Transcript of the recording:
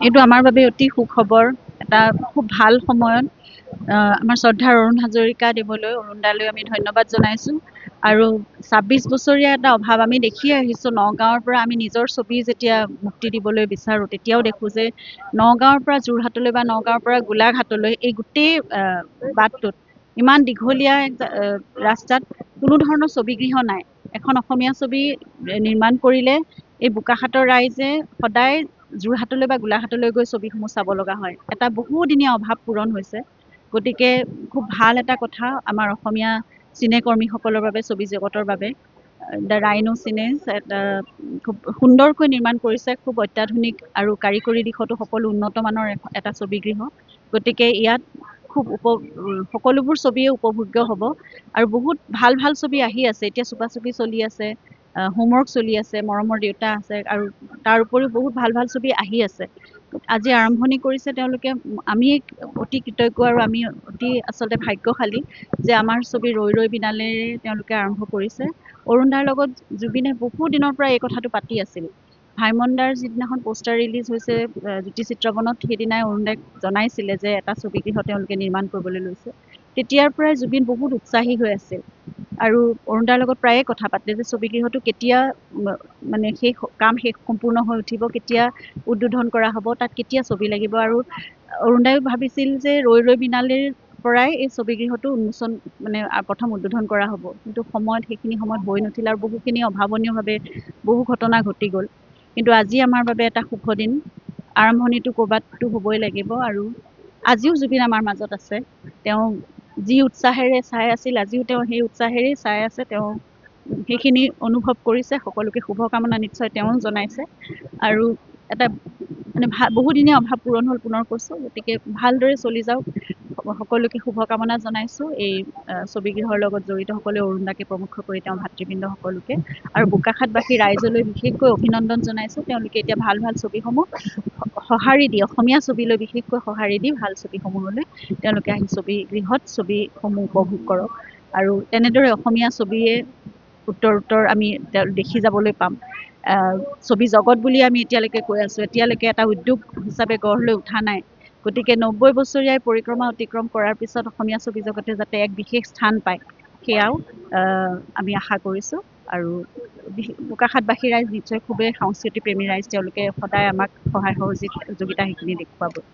এইটো আমাৰ বাবে অতি সুখবৰ এটা খুব ভাল সময়ত আমাৰ শ্ৰদ্ধাৰ অৰুণ হাজৰিকা দেৱলৈ অৰুণদালৈ আমি ধন্যবাদ জনাইছোঁ আৰু ২৬ বছৰীয়া এটা অভাৱ আমি দেখিয়ে আহিছোঁ। নগাঁৱৰ পৰা আমি নিজৰ ছবি যেতিয়া মুক্তি দিবলৈ বিচাৰোঁ তেতিয়াও দেখোঁ যে নগাঁৱৰ পৰা যোৰহাটলৈ বা নগাঁৱৰ পৰা গোলাঘাটলৈ এই গোটেই বাটটোত ইমান দীঘলীয়া ৰাস্তাত কোনো ধৰণৰ ছবিগৃহ নাই। এখন অসমীয়া ছবি নিৰ্মাণ কৰিলে এই বোকাখাটৰ ৰাইজে সদায় যোৰহাটলৈ বা গোলাঘাটলৈ গৈ ছবিসমূহ চাব লগা হয়। এটা বহুদিনীয়া অভাৱ পূৰণ হৈছে। গতিকে খুব ভাল এটা কথা আমাৰ অসমীয়া চিনেকৰ্মীসকলৰ বাবে, ছবি জগতৰ বাবে। দ্য ৰাইনো চিনেজ এটা খুব সুন্দৰকৈ নিৰ্মাণ কৰিছে, খুব অত্যাধুনিক আৰু কাৰিকৰী দিশতো সকলো উন্নত মানৰ এটা ছবিগৃহ। গতিকে ইয়াত খুব সকলোবোৰ ছবিয়ে উপভোগ্য হ'ব আৰু বহুত ভাল ভাল ছবি আহি আছে। এতিয়া চুপা-চুপি চলি আছে, হোমৱৰ্ক চলি আছে, মৰমৰ দেউতা আছে আৰু তাৰ উপৰিও বহুত ভাল ভাল ছবি আহি আছে। আজি আৰম্ভণি কৰিছে তেওঁলোকে। আমি অতি কৃতজ্ঞ আৰু আমি অতি আচলতে ভাগ্যশালী যে আমাৰ ছবি ৰৈ ৰৈ বিনালেৰে তেওঁলোকে আৰম্ভ কৰিছে। অৰুণদাৰ লগত জুবিনে বহু দিনৰ পৰা এই কথাটো পাতি আছিল। ভাইমন দাৰ যিদিনাখন পোষ্টাৰ ৰিলিজ হৈছে জ্যোতি চিত্ৰবনত, সেইদিনাই অৰুণদাই জনাইছিলে যে এটা ছবিগৃহ তেওঁলোকে নিৰ্মাণ কৰিবলৈ লৈছে। তেতিয়াৰ পৰাই জুবিন বহুত উৎসাহী হৈ আছিল আৰু অৰুণদাৰ লগত প্ৰায়ে কথা পাতে যে ছবিগৃহটো কেতিয়া মানে কাম সম্পূৰ্ণ হৈ উঠিব, কেতিয়া উদ্বোধন কৰা হ'ব, তাত কেতিয়া ছবি লাগিব। আৰু অৰুণদায়ো ভাবিছিল যে ৰৈ ৰৈ বিনালেৰ পৰাই এই ছবিগৃহটো উন্মোচন প্ৰথম উদ্বোধন কৰা হ'ব। কিন্তু সেইখিনি সময়ত হৈ নুঠিল আৰু বহুখিনি অভাৱনীয়ভাৱে বহু ঘটনা ঘটি গ'ল। কিন্তু আজি আমাৰ বাবে এটা শুভ দিন। আৰম্ভণিটো ক'ৰবাততো হ'বই লাগিব আৰু আজিও জুবিন আমাৰ মাজত আছে। তেওঁ যি উৎসাহেৰে চাই আছিল, আজিও তেওঁ সেই উৎসাহেৰেই চাই আছে। তেওঁ সেইখিনি অনুভৱ কৰিছে। সকলোকে শুভকামনা নিশ্চয় তেওঁ জনাইছে আৰু এটা বহুদিনীয়া অভাৱ পূৰণ হ'ল, পুনৰ কৈছোঁ। গতিকে ভালদৰে চলি যাওক, সকলোকে শুভকামনা জনাইছোঁ। এই ছবিগৃহৰ লগত জড়িত সকলোৱে, অৰুণদাকে প্ৰমুখ কৰি তেওঁ ভাতৃবৃন্দ সকলোকে আৰু বোকাখাটবাসী ৰাইজলৈ বিশেষকৈ অভিনন্দন জনাইছোঁ। তেওঁলোকে এতিয়া ভাল ভাল ছবিসমূহ সঁহাৰি দি, অসমীয়া ছবিলৈ বিশেষকৈ সঁহাৰি দি ভাল ছবিসমূহলৈ তেওঁলোকে আহি ছবিগৃহত ছবিসমূহ উপভোগ কৰক আৰু তেনেদৰে অসমীয়া ছবিয়ে উত্তৰ আমি দেখি যাবলৈ পাম। ছবি জগত বুলি আমি এতিয়ালৈকে কৈ আছোঁ, এতিয়ালৈকে এটা উদ্যোগ হিচাপে গঢ় লৈ উঠা নাই। গতিকে ৯০ বছৰীয়া পৰিক্ৰমা অতিক্ৰম কৰাৰ পিছত অসমীয়া ছবি জগতে যাতে এক বিশেষ স্থান পায়, সেয়াও আমি আশা কৰিছোঁ। আৰু বোকাখাটবাসী ৰাইজ নিশ্চয় খুবেই সংস্কৃতিপ্ৰেমী ৰাইজ। তেওঁলোকে সদায় আমাক সহায় সহযোগিতা সেইখিনি দেখুৱাব।